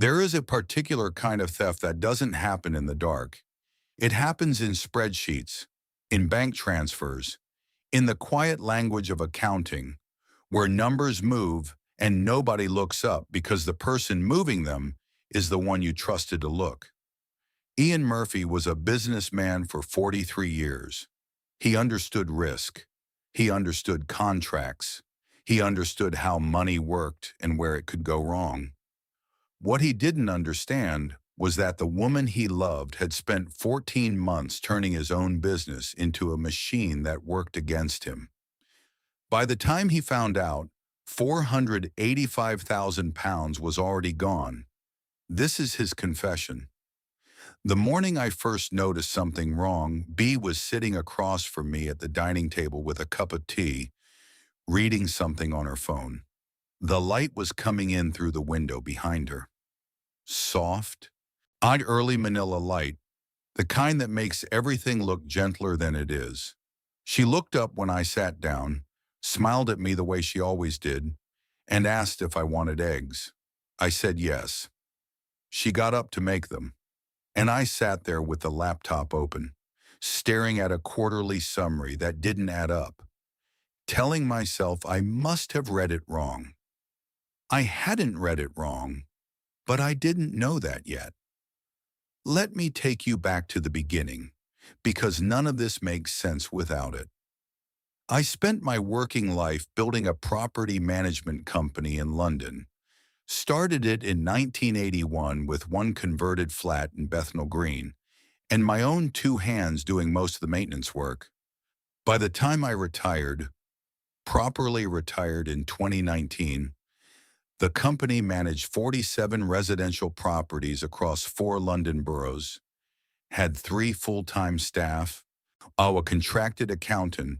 There is a particular kind of theft that doesn't happen in the dark. It happens in spreadsheets, in bank transfers, in the quiet language of accounting, where numbers move and nobody looks up because the person moving them is the one you trusted to look. Ian Murphy was a businessman for 43 years. He understood risk. He understood contracts. He understood how money worked and where it could go wrong. What he didn't understand was that the woman he loved had spent 14 months turning his own business into a machine that worked against him. By the time he found out, 485,000 pounds was already gone. This is his confession. The morning I first noticed something wrong, Bea was sitting across from me at the dining table with a cup of tea, reading something on her phone. The light was coming in through the window behind her. Soft, odd early Manila light, the kind that makes everything look gentler than it is. She looked up when I sat down, smiled at me the way she always did, and asked if I wanted eggs. I said yes. She got up to make them, and I sat there with the laptop open, staring at a quarterly summary that didn't add up, telling myself I must have read it wrong. I hadn't read it wrong, but I didn't know that yet. Let me take you back to the beginning, because none of this makes sense without it. I spent my working life building a property management company in London. Started it in 1981 with one converted flat in Bethnal Green, and my own two hands doing most of the maintenance work. By the time I retired, properly retired in 2019, the company managed 47 residential properties across 4 London boroughs, had 3 full-time staff, a contracted accountant,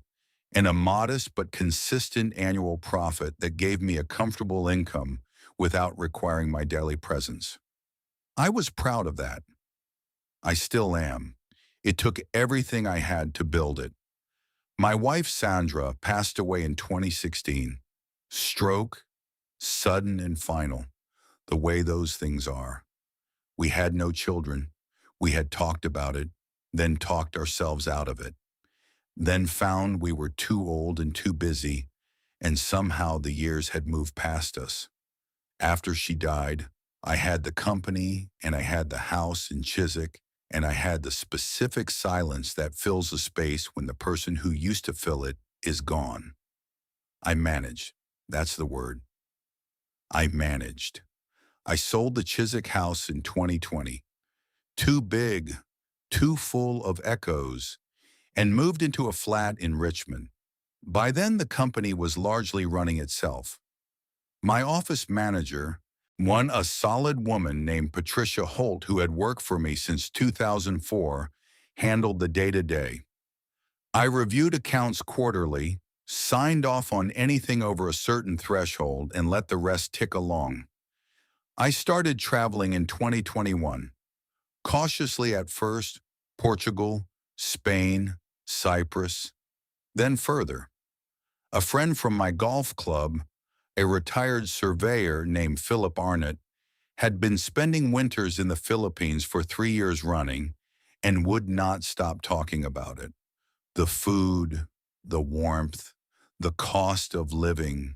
and a modest but consistent annual profit that gave me a comfortable income without requiring my daily presence. I was proud of that. I still am. It took everything I had to build it. My wife, Sandra, passed away in 2016. Stroke, sudden and final, the way those things are. We had no children. We had talked about it, then talked ourselves out of it. Then found we were too old and too busy, and somehow the years had moved past us. After she died, I had the company, and I had the house in Chiswick, and I had the specific silence that fills the space when the person who used to fill it is gone. I managed. That's the word. I managed. I sold the Chiswick house in 2020. Too big, too full of echoes, and moved into a flat in Richmond. By then, the company was largely running itself. My office manager, a solid woman named Patricia Holt, who had worked for me since 2004, handled the day-to-day. I reviewed accounts quarterly, signed off on anything over a certain threshold, and let the rest tick along. I started traveling in 2021. Cautiously at first, Portugal, Spain, Cyprus, then further. A friend from my golf club, a retired surveyor named Philip Arnott, had been spending winters in the Philippines for 3 years running and would not stop talking about it. The food, the warmth, the cost of living,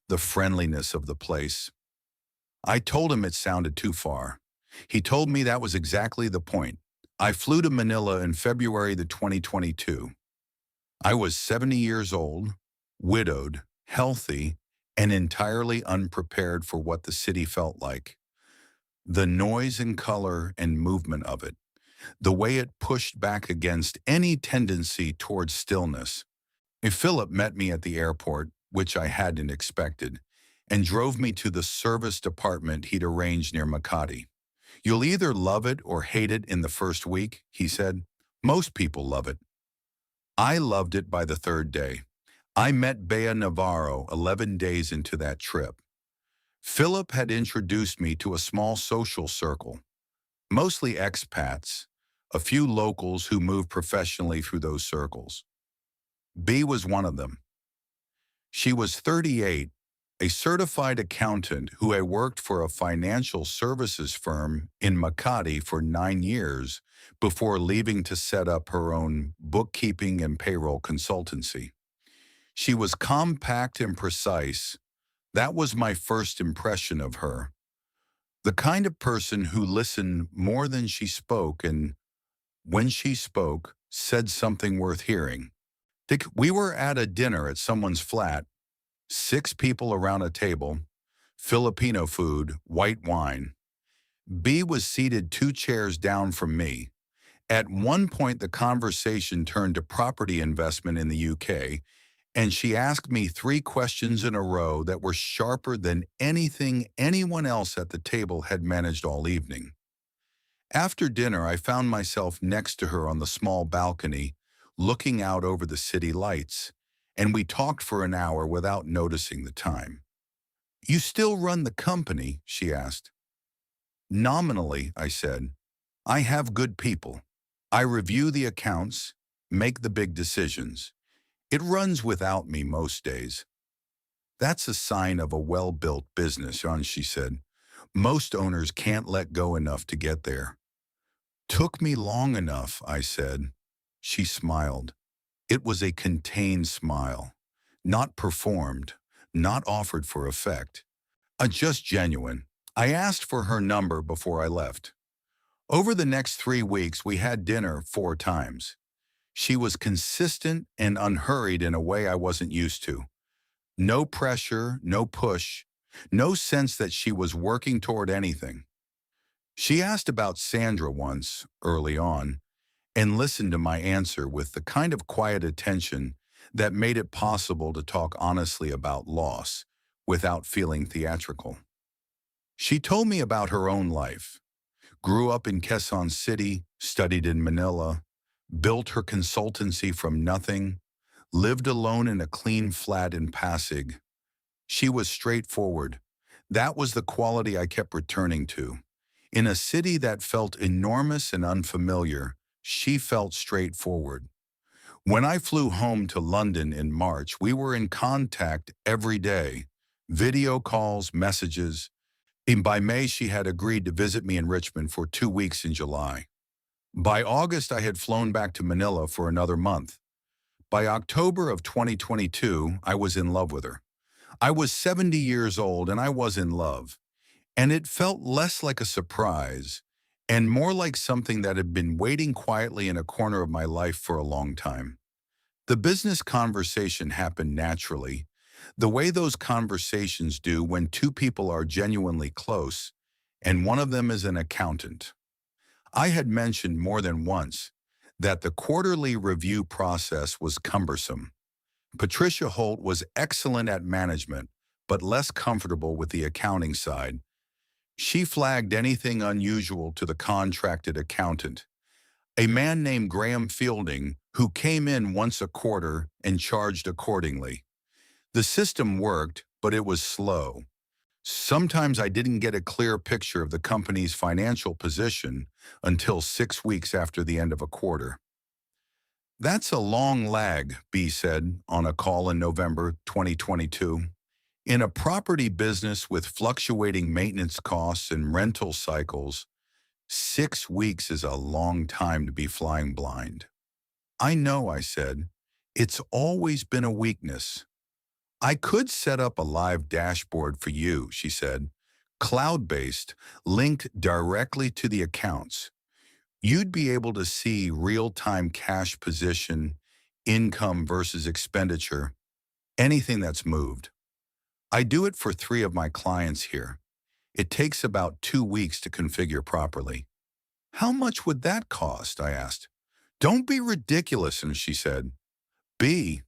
the friendliness of the place. I told him it sounded too far. He told me that was exactly the point. I flew to Manila in February 2022. I was 70 years old, widowed, healthy, and entirely unprepared for what the city felt like. The noise and color and movement of it, the way it pushed back against any tendency towards stillness. If Philip met me at the airport, which I hadn't expected, and drove me to the service department he'd arranged near Makati. You'll either love it or hate it in the first week, he said. Most people love it. I loved it by the 3rd day. I met Bea Navarro 11 days into that trip. Philip had introduced me to a small social circle, mostly expats, a few locals who moved professionally through those circles. Bea was one of them. She was 38, a certified accountant who had worked for a financial services firm in Makati for 9 years before leaving to set up her own bookkeeping and payroll consultancy. She was compact and precise. That was my first impression of her. The kind of person who listened more than she spoke and, when she spoke, said something worth hearing. We were at a dinner at someone's flat, 6 people around a table, Filipino food, white wine. B was seated 2 chairs down from me. At one point, the conversation turned to property investment in the UK, and she asked me 3 questions in a row that were sharper than anything anyone else at the table had managed all evening. After dinner, I found myself next to her on the small balcony, looking out over the city lights, and we talked for an hour without noticing the time. "You still run the company?" she asked. "Nominally," I said. "I have good people. I review the accounts, make the big decisions. It runs without me most days." "That's a sign of a well-built business," she said. "Most owners can't let go enough to get there." "Took me long enough," I said. She smiled. It was a contained smile, not performed, not offered for effect, just genuine. I asked for her number before I left. Over the next 3 weeks, we had dinner 4 times. She was consistent and unhurried in a way I wasn't used to. No pressure, no push, no sense that she was working toward anything. She asked about Sandra once, early on, and listened to my answer with the kind of quiet attention that made it possible to talk honestly about loss without feeling theatrical. She told me about her own life. Grew up in Quezon City, studied in Manila, built her consultancy from nothing, lived alone in a clean flat in Pasig. She was straightforward. That was the quality I kept returning to. In a city that felt enormous and unfamiliar, she felt straightforward. When I flew home to London in March, we were in contact every day. Video calls, messages. And by May, she had agreed to visit me in Richmond for 2 weeks in July. By August, I had flown back to Manila for another month. By October of 2022, I was in love with her. I was 70 years old and I was in love. And it felt less like a surprise and more like something that had been waiting quietly in a corner of my life for a long time. The business conversation happened naturally, the way those conversations do when 2 people are genuinely close, and one of them is an accountant. I had mentioned more than once that the quarterly review process was cumbersome. Patricia Holt was excellent at management, but less comfortable with the accounting side. She flagged anything unusual to the contracted accountant, a man named Graham Fielding, who came in once a quarter and charged accordingly. The system worked, but it was slow. Sometimes I didn't get a clear picture of the company's financial position until 6 weeks after the end of a quarter. "That's a long lag," B said on a call in November 2022. "In a property business with fluctuating maintenance costs and rental cycles, 6 weeks is a long time to be flying blind." "I know," I said. "It's always been a weakness." "I could set up a live dashboard for you," she said. "Cloud-based, linked directly to the accounts. You'd be able to see real-time cash position, income versus expenditure, anything that's moved. I do it for 3 of my clients here. It takes about 2 weeks to configure properly." "How much would that cost?" I asked. "Don't be ridiculous," and she said. "B,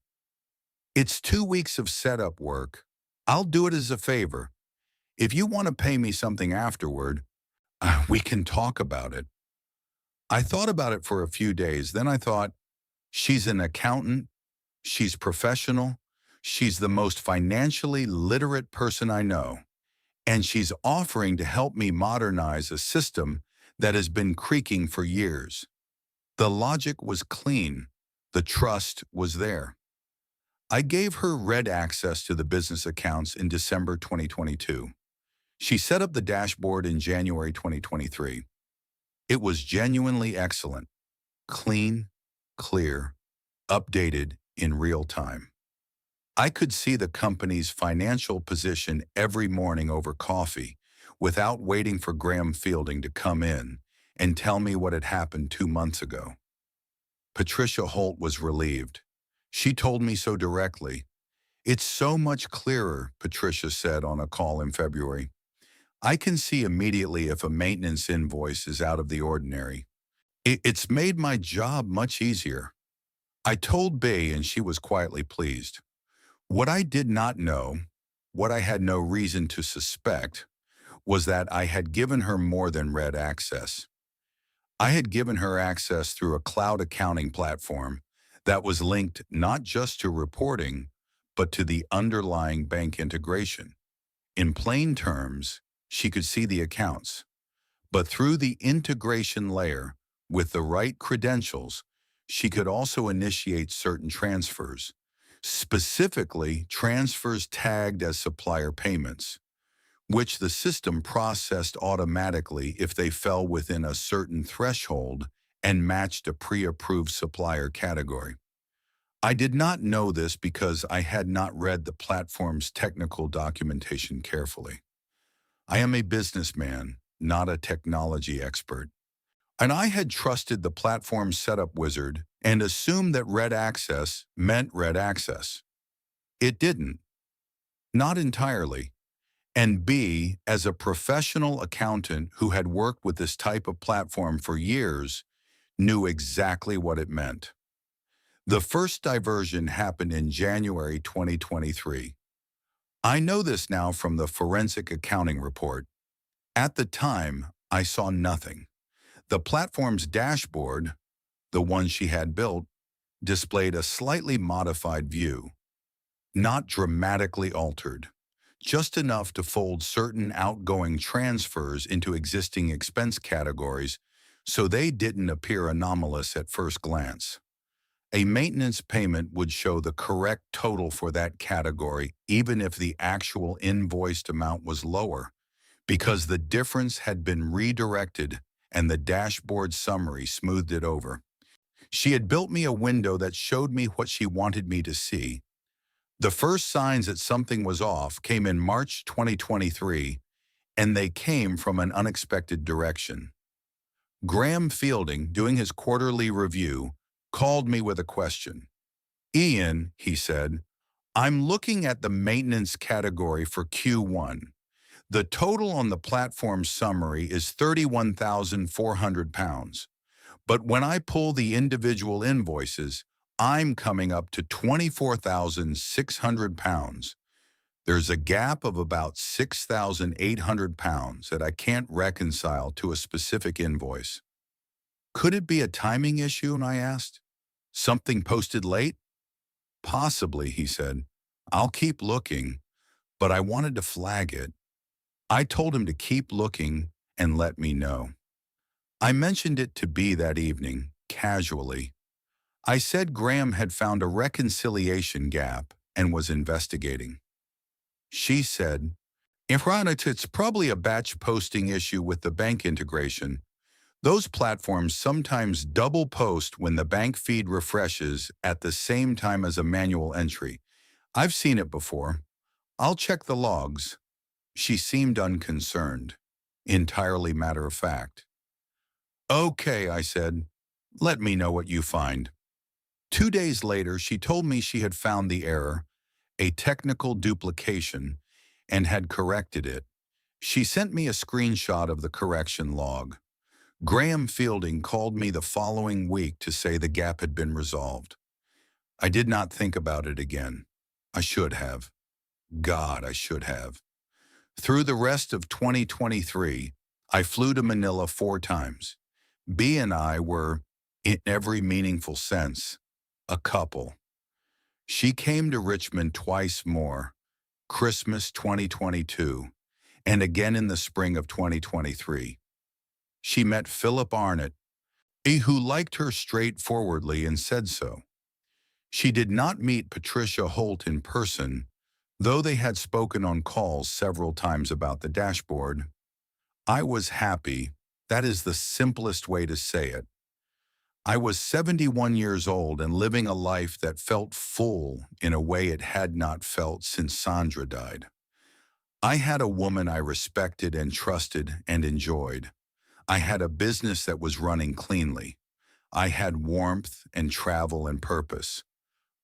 it's 2 weeks of setup work. I'll do it as a favor. If you want to pay me something afterward, we can talk about it." I thought about it for a few days. Then I thought, she's an accountant, she's professional, she's the most financially literate person I know, and she's offering to help me modernize a system that has been creaking for years. The logic was clean. The trust was there. I gave her red access to the business accounts in December 2022. She set up the dashboard in January 2023. It was genuinely excellent, clean, clear, updated in real time. I could see the company's financial position every morning over coffee without waiting for Graham Fielding to come in and tell me what had happened 2 months ago. Patricia Holt was relieved. She told me so directly. "It's so much clearer," Patricia said on a call in February. "I can see immediately if a maintenance invoice is out of the ordinary. It's made my job much easier." I told Bea and she was quietly pleased. What I did not know, what I had no reason to suspect, was that I had given her more than red access. I had given her access through a cloud accounting platform that was linked not just to reporting, but to the underlying bank integration. In plain terms, she could see the accounts, but through the integration layer, with the right credentials, she could also initiate certain transfers, specifically transfers tagged as supplier payments, which the system processed automatically if they fell within a certain threshold and matched a pre-approved supplier category. I did not know this because I had not read the platform's technical documentation carefully. I am a businessman, not a technology expert, and I had trusted the platform's setup wizard and assumed that red access meant red access. It didn't. Not entirely. And B, as a professional accountant who had worked with this type of platform for years, knew exactly what it meant. The first diversion happened in January 2023. I know this now from the forensic accounting report. At the time, I saw nothing. The platform's dashboard, the one she had built, displayed a slightly modified view, not dramatically altered, just enough to fold certain outgoing transfers into existing expense categories so they didn't appear anomalous at first glance. A maintenance payment would show the correct total for that category even if the actual invoiced amount was lower, because the difference had been redirected and the dashboard summary smoothed it over. She had built me a window that showed me what she wanted me to see. The first signs that something was off came in March 2023, and they came from an unexpected direction. Graham Fielding, doing his quarterly review, called me with a question. "Ian," he said, "I'm looking at the maintenance category for Q1. The total on the platform summary is £31,400. But when I pull the individual invoices, I'm coming up to £24,600. There's a gap of about £6,800 that I can't reconcile to a specific invoice. Could it be a timing issue?" I asked. "Something posted late?" "Possibly," he said. "I'll keep looking, but I wanted to flag it." I told him to keep looking and let me know. I mentioned it to Bea that evening, casually. I said Graham had found a reconciliation gap and was investigating. She said, "It's probably a batch posting issue with the bank integration. Those platforms sometimes double post when the bank feed refreshes at the same time as a manual entry. I've seen it before. I'll check the logs." She seemed unconcerned, entirely matter of fact. "Okay," I said. "Let me know what you find." 2 days later, she told me she had found the error, a technical duplication, and had corrected it. She sent me a screenshot of the correction log. Graham Fielding called me the following week to say the gap had been resolved. I did not think about it again. I should have. God, I should have. Through the rest of 2023, I flew to Manila 4 times. Bea and I were, in every meaningful sense, a couple. She came to Richmond twice more, Christmas 2022, and again in the spring of 2023. She met Philip Arnott, who liked her straightforwardly and said so. She did not meet Patricia Holt in person, though they had spoken on calls several times about the dashboard. I was happy. That is the simplest way to say it. I was 71 years old and living a life that felt full in a way it had not felt since Sandra died. I had a woman I respected and trusted and enjoyed. I had a business that was running cleanly. I had warmth and travel and purpose.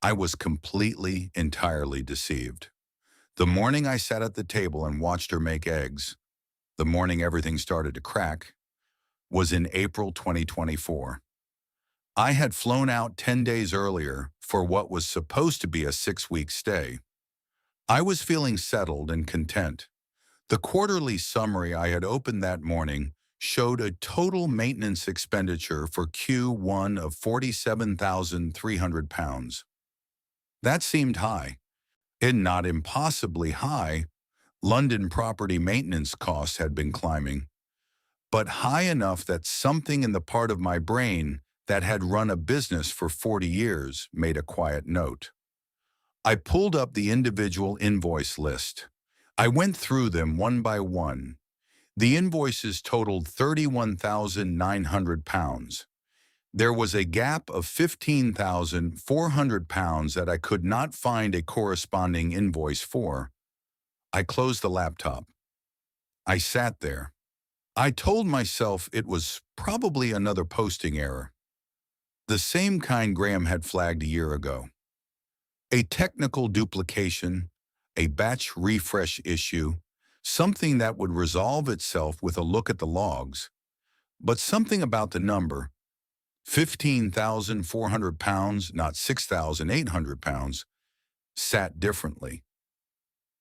I was completely, entirely deceived. The morning I sat at the table and watched her make eggs, the morning everything started to crack, was in April 2024. I had flown out 10 days earlier for what was supposed to be a 6-week stay. I was feeling settled and content. The quarterly summary I had opened that morning showed a total maintenance expenditure for Q1 of £47,300. That seemed high, and not impossibly high. London property maintenance costs had been climbing, but high enough that something in the part of my brain that had run a business for 40 years made a quiet note. I pulled up the individual invoice list. I went through them one by one. The invoices totaled £31,900. There was a gap of £15,400 that I could not find a corresponding invoice for. I closed the laptop. I sat there. I told myself it was probably another posting error, the same kind Graham had flagged a year ago. A technical duplication, a batch refresh issue, something that would resolve itself with a look at the logs. But something about the number, £15,400, not £6,800, sat differently.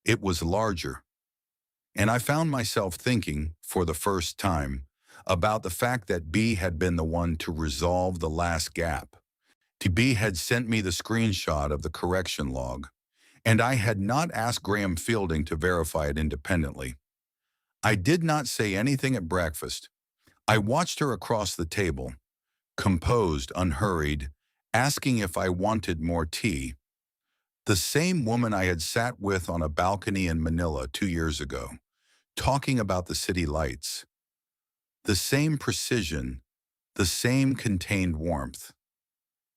It was larger. And I found myself thinking, for the first time, about the fact that B had been the one to resolve the last gap. B had sent me the screenshot of the correction log, and I had not asked Graham Fielding to verify it independently. I did not say anything at breakfast. I watched her across the table, composed, unhurried, asking if I wanted more tea. The same woman I had sat with on a balcony in Manila 2 years ago, talking about the city lights. The same precision, the same contained warmth.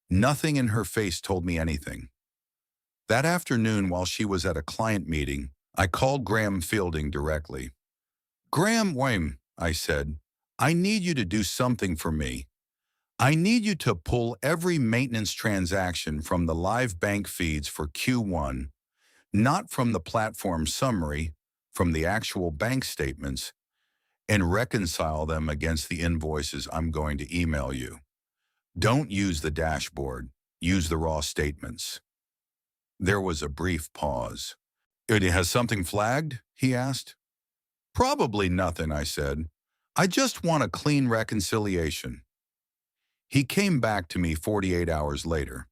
Nothing in her face told me anything. That afternoon, while she was at a client meeting, I called Graham Fielding directly. "Graham Wayne," I said, "I need you to do something for me. I need you to pull every maintenance transaction from the live bank feeds for Q1, not from the platform summary, from the actual bank statements, and reconcile them against the invoices I'm going to email you. Don't use the dashboard. Use the raw statements." There was a brief pause. "It has something flagged?" he asked. "Probably nothing," I said. "I just want a clean reconciliation." He came back to me 48 hours later.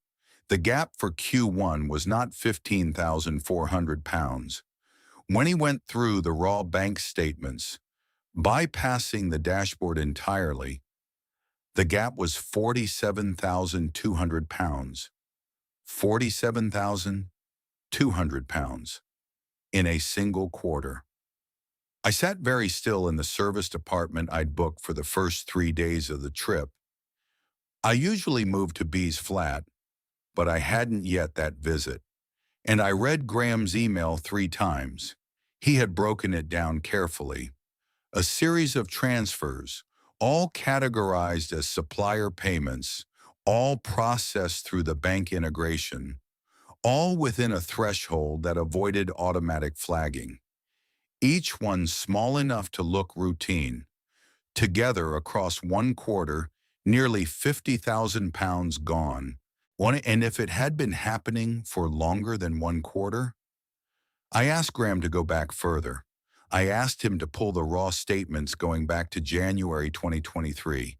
The gap for Q1 was not £15,400. When he went through the raw bank statements, bypassing the dashboard entirely, the gap was £47,200. £47,200 in a single quarter. I sat very still in the service department I'd booked for the first 3 days of the trip. I usually move to B's flat, but I hadn't yet that visit, and I read Graham's email 3 times. He had broken it down carefully. A series of transfers, all categorized as supplier payments, all processed through the bank integration, all within a threshold that avoided automatic flagging. Each one small enough to look routine. Together across 1 quarter, nearly £50,000 gone. And if it had been happening for longer than 1 quarter? I asked Graham to go back further. I asked him to pull the raw statements going back to January 2023.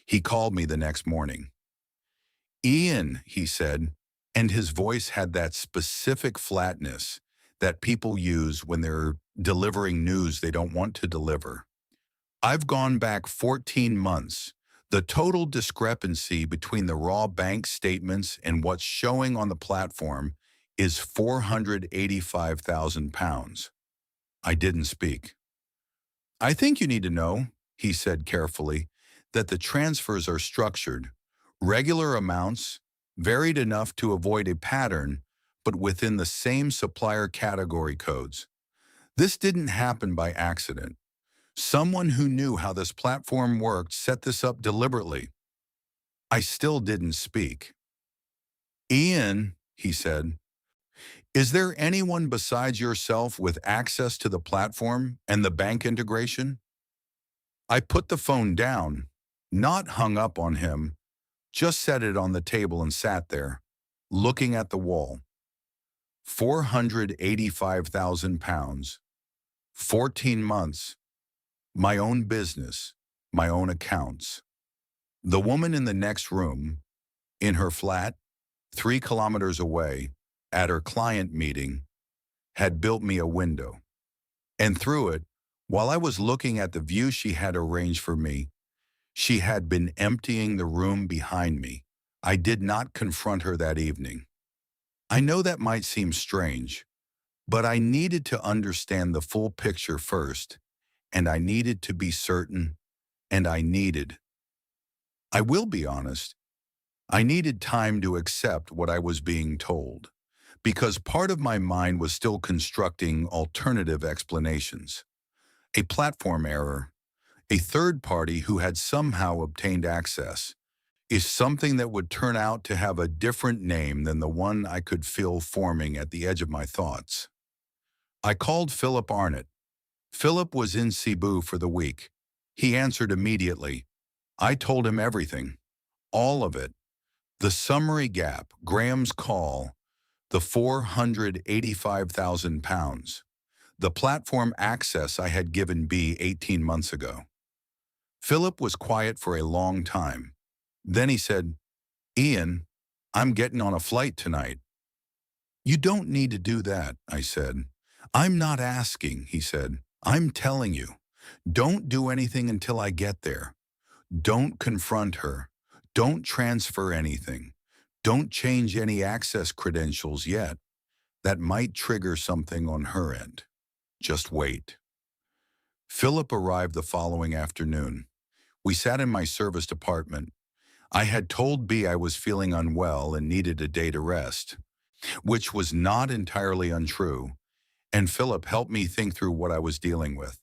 He called me the next morning. "Ian," he said, and his voice had that specific flatness that people use when they're delivering news they don't want to deliver. "I've gone back 14 months. The total discrepancy between the raw bank statements and what's showing on the platform is £485,000. I didn't speak. I think you need to know, he said carefully, that the transfers are structured. Regular amounts, varied enough to avoid a pattern, but within the same supplier category codes. This didn't happen by accident. Someone who knew how this platform worked set this up deliberately. I still didn't speak. Ian, he said, is there anyone besides yourself with access to the platform and the bank integration? I put the phone down, not hung up on him, just set it on the table and sat there, looking at the wall. £485,000, 14 months, my own business, my own accounts. The woman in the next room, in her flat, 3 kilometers away, at her client meeting, had built me a window. And through it, while I was looking at the view she had arranged for me, she had been emptying the room behind me. I did not confront her that evening. I know that might seem strange, but I needed to understand the full picture first, and I needed to be certain, and I will be honest, I needed time to accept what I was being told, because part of my mind was still constructing alternative explanations. A platform error, a third party who had somehow obtained access, is something that would turn out to have a different name than the one I could feel forming at the edge of my thoughts. I called Philip Arnott. Philip was in Cebu for the week. He answered immediately. I told him everything, all of it. The summary gap, Graham's call, the £485,000, the platform access I had given B 18 months ago. Philip was quiet for a long time. Then he said, Ian, I'm getting on a flight tonight. You don't need to do that, I said. I'm not asking, he said. I'm telling you. Don't do anything until I get there. Don't confront her. Don't transfer anything. Don't change any access credentials yet. That might trigger something on her end. Just wait. Philip arrived the following afternoon. We sat in my service department. I had told B I was feeling unwell and needed a day to rest, which was not entirely untrue, and Philip helped me think through what I was dealing with.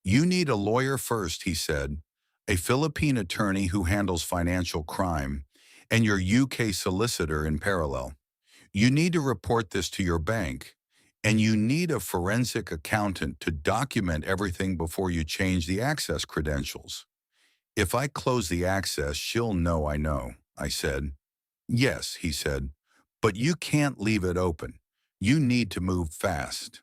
You need a lawyer first, he said, a Philippine attorney who handles financial crime, and your UK solicitor in parallel. You need to report this to your bank, and you need a forensic accountant to document everything before you change the access credentials. If I close the access, she'll know I know, I said. Yes, he said, but you can't leave it open. You need to move fast.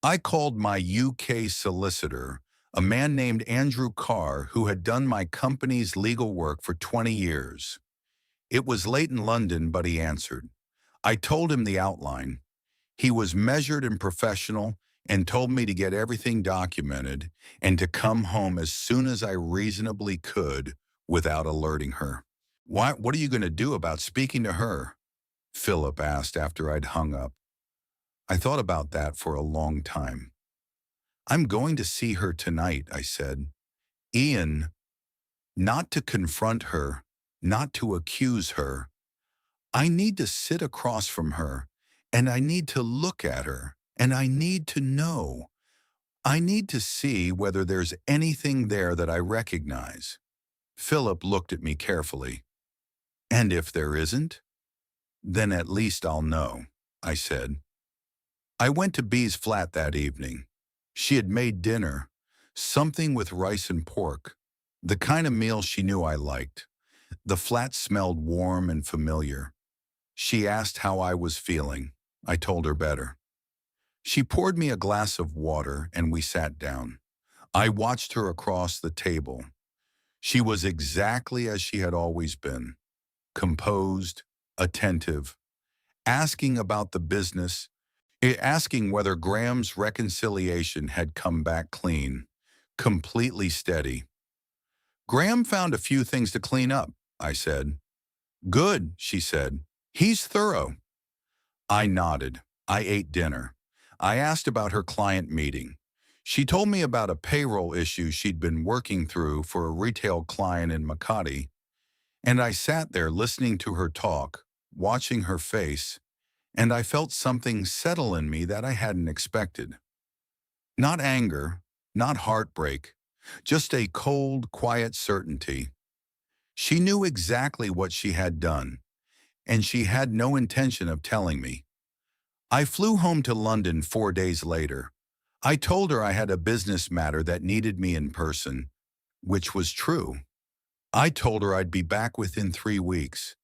I called my UK solicitor, a man named Andrew Carr, who had done my company's legal work for 20 years. It was late in London, but he answered. I told him the outline. He was measured and professional and told me to get everything documented and to come home as soon as I reasonably could without alerting her. What are you going to do about speaking to her? Philip asked after I'd hung up. I thought about that for a long time. I'm going to see her tonight, I said. Ian, not to confront her, not to accuse her. I need to sit across from her, and I need to look at her, and I need to know. I need to see whether there's anything there that I recognize. Philip looked at me carefully. And if there isn't? Then at least I'll know, I said. I went to Bee's flat that evening. She had made dinner, something with rice and pork, the kind of meal she knew I liked. The flat smelled warm and familiar. She asked how I was feeling. I told her better. She poured me a glass of water and we sat down. I watched her across the table. She was exactly as she had always been, composed, attentive, asking about the business, asking whether Graham's reconciliation had come back clean, completely steady. Graham found a few things to clean up, I said. Good, she said. He's thorough. I nodded. I ate dinner. I asked about her client meeting. She told me about a payroll issue she'd been working through for a retail client in Makati, and I sat there listening to her talk, watching her face, and I felt something settle in me that I hadn't expected. Not anger, not heartbreak, just a cold, quiet certainty. She knew exactly what she had done, and she had no intention of telling me. I flew home to London 4 days later. I told her I had a business matter that needed me in person, which was true. I told her I'd be back within 3 weeks,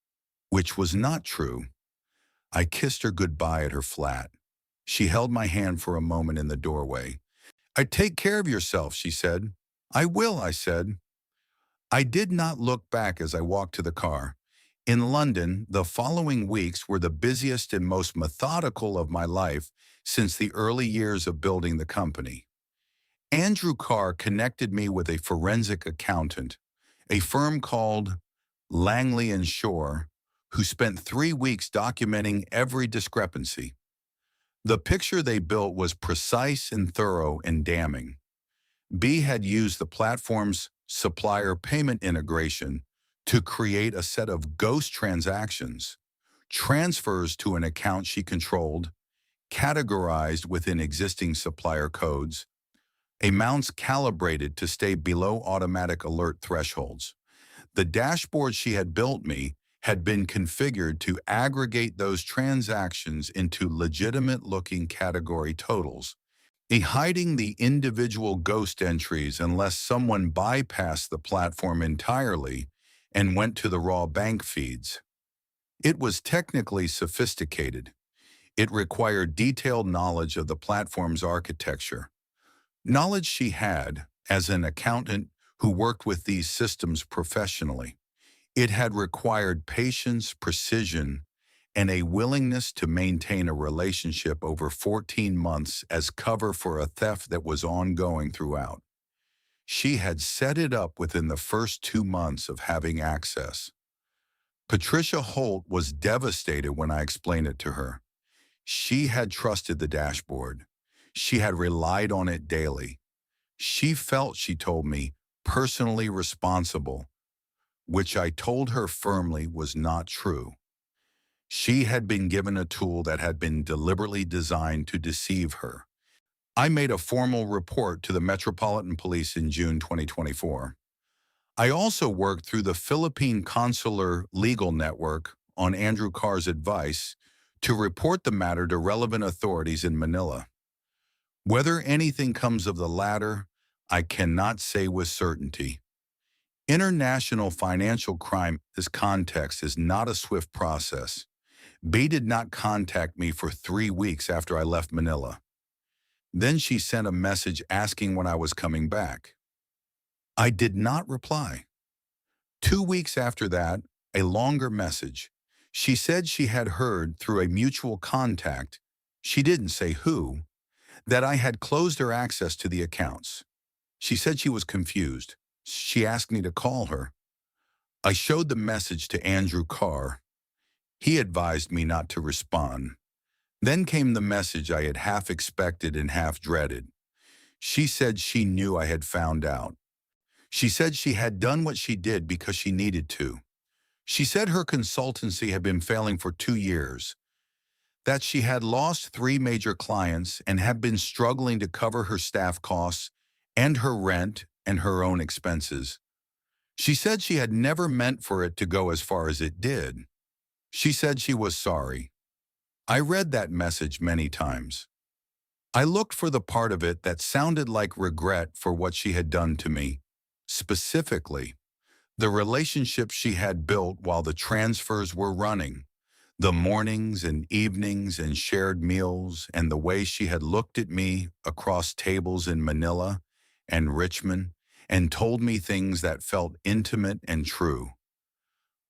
which was not true. I kissed her goodbye at her flat. She held my hand for a moment in the doorway. Take care of yourself, she said. I will, I said. I did not look back as I walked to the car. In London, the following weeks were the busiest and most methodical of my life since the early years of building the company. Andrew Carr connected me with a forensic accountant, a firm called Langley and Shore, who spent 3 weeks documenting every discrepancy. The picture they built was precise and thorough and damning. B had used the platform's supplier payment integration to create a set of ghost transactions, transfers to an account she controlled, categorized within existing supplier codes, amounts calibrated to stay below automatic alert thresholds. The dashboard she had built me had been configured to aggregate those transactions into legitimate-looking category totals, hiding the individual ghost entries unless someone bypassed the platform entirely and went to the raw bank feeds. It was technically sophisticated. It required detailed knowledge of the platform's architecture. Knowledge she had as an accountant who worked with these systems professionally. It had required patience, precision, and a willingness to maintain a relationship over 14 months as cover for a theft that was ongoing throughout. She had set it up within the first 2 months of having access. Patricia Holt was devastated when I explained it to her. She had trusted the dashboard. She had relied on it daily. She felt, she told me, personally responsible, which I told her firmly was not true. She had been given a tool that had been deliberately designed to deceive her. I made a formal report to the Metropolitan Police in June 2024. I also worked through the Philippine Consular Legal Network on Andrew Carr's advice to report the matter to relevant authorities in Manila. Whether anything comes of the latter, I cannot say with certainty. International financial crime in this context is not a swift process. B did not contact me for 3 weeks after I left Manila. Then she sent a message asking when I was coming back. I did not reply. 2 weeks after that, a longer message. She said she had heard through a mutual contact, she didn't say who, that I had closed her access to the accounts. She said she was confused. She asked me to call her. I showed the message to Andrew Carr. He advised me not to respond. Then came the message I had half expected and half dreaded. She said she knew I had found out. She said she had done what she did because she needed to. She said her consultancy had been failing for 2 years, that she had lost 3 major clients and had been struggling to cover her staff costs and her rent and her own expenses. She said she had never meant for it to go as far as it did. She said she was sorry. I read that message many times. I looked for the part of it that sounded like regret for what she had done to me. Specifically, the relationship she had built while the transfers were running, the mornings and evenings and shared meals, and the way she had looked at me across tables in Manila and Richmond and told me things that felt intimate and true.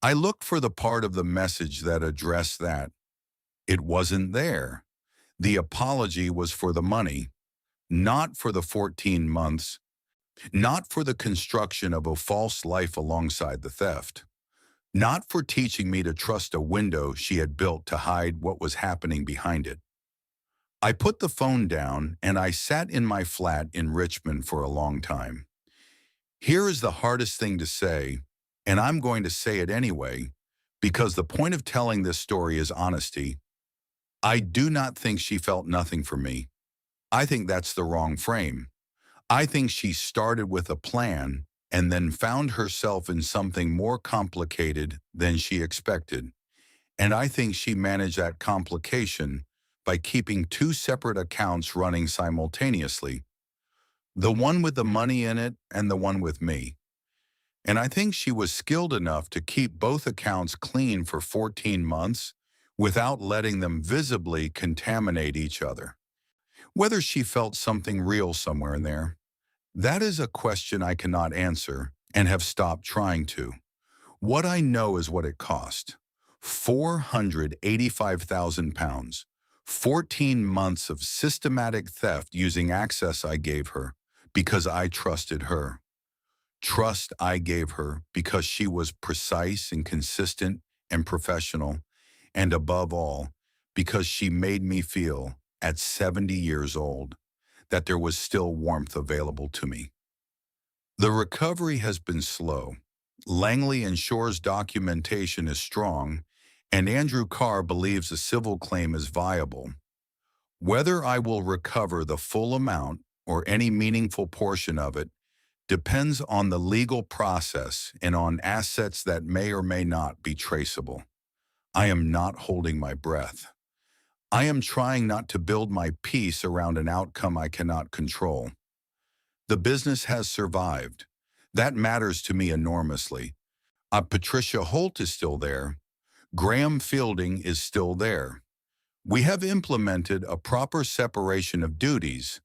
I looked for the part of the message that addressed that. It wasn't there. The apology was for the money, not for the 14 months. Not for the construction of a false life alongside the theft. Not for teaching me to trust a window she had built to hide what was happening behind it. I put the phone down and I sat in my flat in Richmond for a long time. Here is the hardest thing to say, and I'm going to say it anyway, because the point of telling this story is honesty. I do not think she felt nothing for me. I think that's the wrong frame. I think she started with a plan and then found herself in something more complicated than she expected. And I think she managed that complication by keeping two separate accounts running simultaneously, the one with the money in it and the one with me. And I think she was skilled enough to keep both accounts clean for 14 months without letting them visibly contaminate each other. Whether she felt something real somewhere in there, that is a question I cannot answer and have stopped trying to. What I know is what it cost. £485,000, 14 months of systematic theft using access I gave her because I trusted her. Trust I gave her because she was precise and consistent and professional, and above all, because she made me feel, at 70 years old, that there was still warmth available to me. The recovery has been slow. Langley and Shore's documentation is strong, and Andrew Carr believes the civil claim is viable. Whether I will recover the full amount or any meaningful portion of it depends on the legal process and on assets that may or may not be traceable. I am not holding my breath. I am trying not to build my peace around an outcome I cannot control. The business has survived. That matters to me enormously. Patricia Holt is still there. Graham Fielding is still there. We have implemented a proper separation of duties.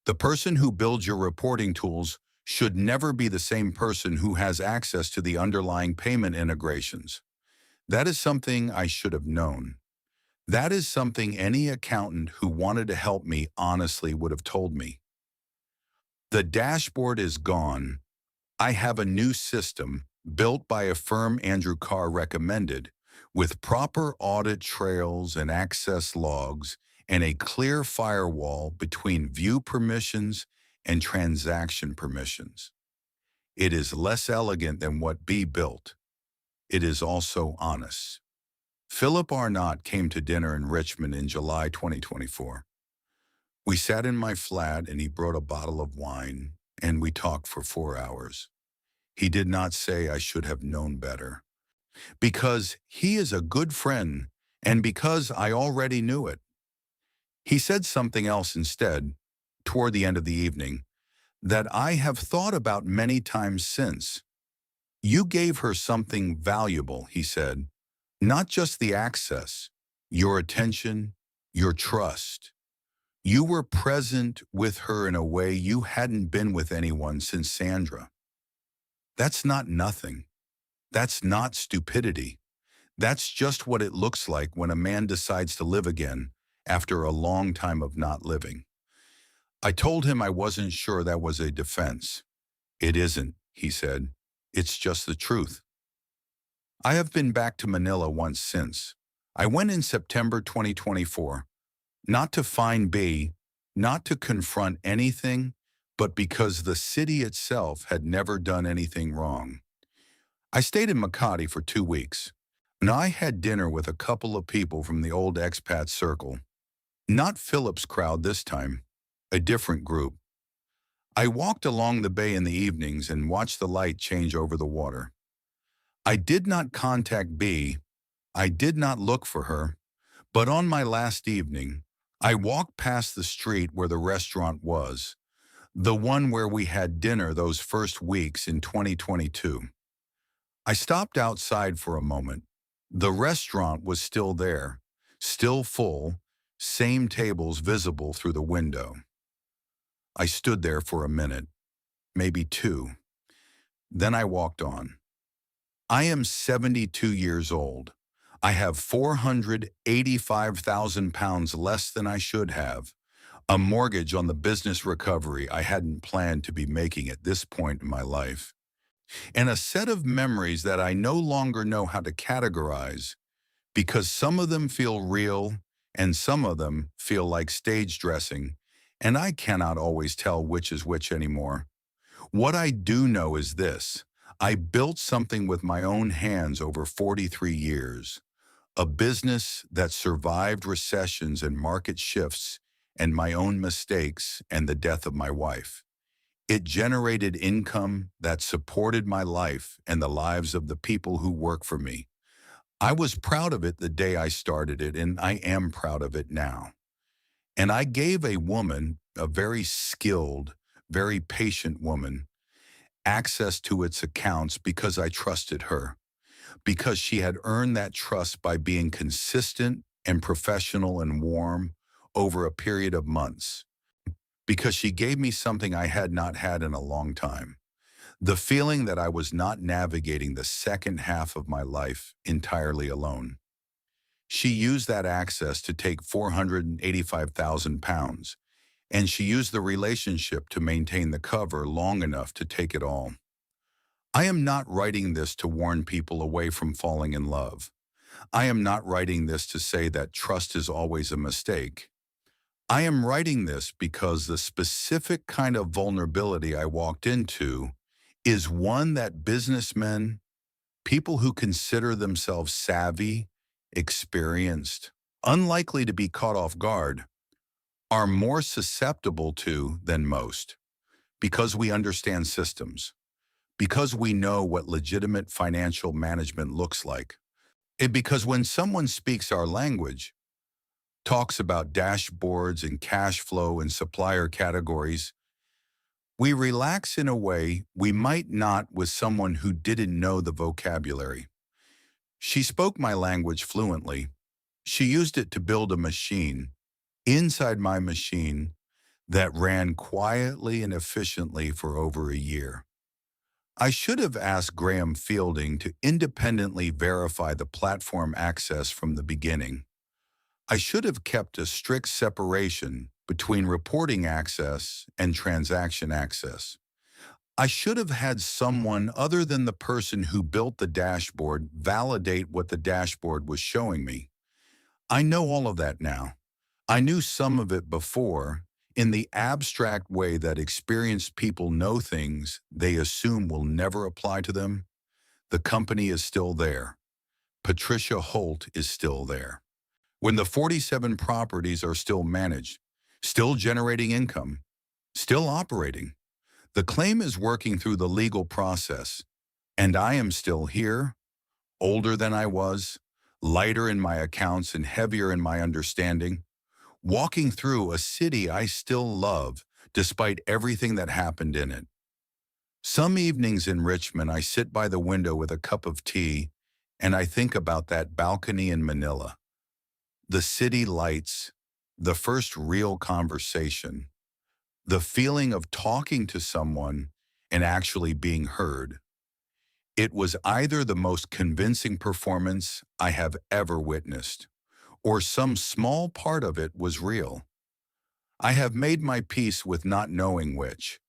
The person who builds your reporting tools should never be the same person who has access to the underlying payment integrations. That is something I should have known. That is something any accountant who wanted to help me honestly would have told me. The dashboard is gone. I have a new system built by a firm Andrew Carr recommended, with proper audit trails and access logs and a clear firewall between view permissions and transaction permissions. It is less elegant than what B built. It is also honest. Philip Arnott came to dinner in Richmond in July 2024. We sat in my flat and he brought a bottle of wine and we talked for 4 hours. He did not say I should have known better, because he is a good friend and because I already knew it. He said something else instead, toward the end of the evening, that I have thought about many times since. You gave her something valuable, he said, not just the access, your attention, your trust. You were present with her in a way you hadn't been with anyone since Sandra. That's not nothing. That's not stupidity. That's just what it looks like when a man decides to live again after a long time of not living. I told him I wasn't sure that was a defense. It isn't, he said. It's just the truth. I have been back to Manila once since. I went in September 2024, not to find B, not to confront anything, but because the city itself had never done anything wrong. I stayed in Makati for 2 weeks, and I had dinner with a couple of people from the old expat circle. Not Philip's crowd this time, a different group. I walked along the bay in the evenings and watched the light change over the water. I did not contact B. I did not look for her, but on my last evening, I walked past the street where the restaurant was, the one where we had dinner those first weeks in 2022. I stopped outside for a moment. The restaurant was still there, still full, same tables visible through the window. I stood there for a minute, maybe 2. Then I walked on. I am 72 years old. I have £485,000 less than I should have. a mortgage on the business recovery I hadn't planned to be making at this point in my life, and a set of memories that I no longer know how to categorize because some of them feel real and some of them feel like stage dressing, and I cannot always tell which is which anymore. What I do know is this: I built something with my own hands over 43 years, a business that survived recessions and market shifts and my own mistakes and the death of my wife. It generated income that supported my life and the lives of the people who work for me. I was proud of it the day I started it, and I am proud of it now. And I gave a woman, a very skilled, very patient woman, access to its accounts because I trusted her, because she had earned that trust by being consistent and professional and warm over a period of months, because she gave me something I had not had in a long time: the feeling that I was not navigating the second half of my life entirely alone. She used that access to take 485,000 pounds, and she used the relationship to maintain the cover long enough to take it all. I am not writing this to warn people away from falling in love. I am not writing this to say that trust is always a mistake. I am writing this because the specific kind of vulnerability I walked into is one that businessmen, people who consider themselves savvy, experienced, unlikely to be caught off guard, are more susceptible to than most, because we understand systems, because we know what legitimate financial management looks like, and because when someone speaks our language, talks about dashboards and cash flow and supplier categories, we relax in a way we might not with someone who didn't know the vocabulary. She spoke my language fluently. She used it to build a machine inside my machine that ran quietly and efficiently for over a year. I should have asked Graham Fielding to independently verify the platform access from the beginning. I should have kept a strict separation between reporting access and transaction access. I should have had someone other than the person who built the dashboard validate what the dashboard was showing me. I know all of that now. I knew some of it before, in the abstract way that experienced people know things they assume will never apply to them. The company is still there. Patricia Holt is still there. When the 47 properties are still managed, still generating income, still operating, the claim is working through the legal process, and I am still here, older than I was, lighter in my accounts and heavier in my understanding, walking through a city I still love despite everything that happened in it. Some evenings in Richmond, I sit by the window with a cup of tea and I think about that balcony in Manila, the city lights, the first real conversation, the feeling of talking to someone and actually being heard. It was either the most convincing performance I have ever witnessed, or some small part of it was real. I have made my peace with not knowing which.